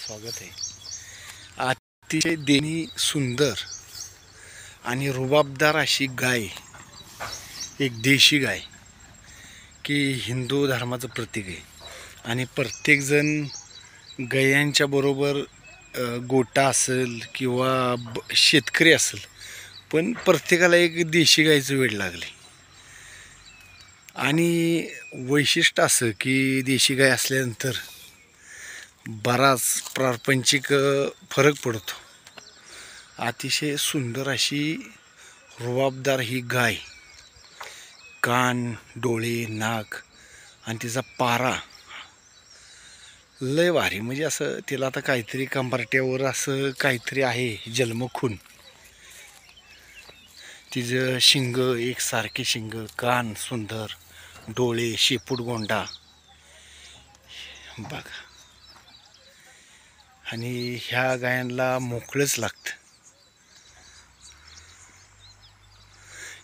स्वागत आहे। अतिशय देणी सुंदर आणि रुबाबदार अशी गाय, एक देशी गाय की हिंदू धर्माचं प्रतीक आहे। आणि प्रत्येकजण गायांच्या बरोबर गोटा असेल किंवा शेतकरी असेल, पण प्रत्येकाला एक देशी गायचं वेड लागले। आणि वैशिष्ट्य असं की देशी गाय असल्यानंतर बराच प्रापंचिक फरक पडतो। अतिशय सुंदर अशी रुबाबदार ही गाय, कान, डोळे, नाक आणि तिचा पारा लय भारी। म्हणजे असं तिला आता काहीतरी कंबरट्यावर असं काहीतरी आहे जन्मखून। तिचं शिंग एकसारखे शिंग, कान सुंदर, डोळे, शेपूट गोंडा बघा। आणि ह्या गायांना मोकळंच लागतं।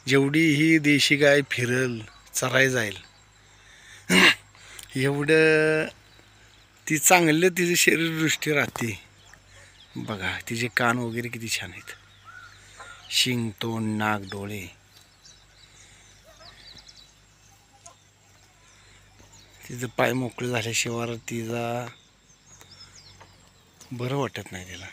जेवढी ही देशी गाय फिरल, चराय जाईल, एवढं ती चांगलं तिची शरीरदृष्टी राहते। बघा तिचे कान वगैरे किती छान आहेत, शिंग, तोंड, नाक, डोळे। तिचं पाय मोकळे झाल्याशिवाय तिला बरं वाटत नाही तिला।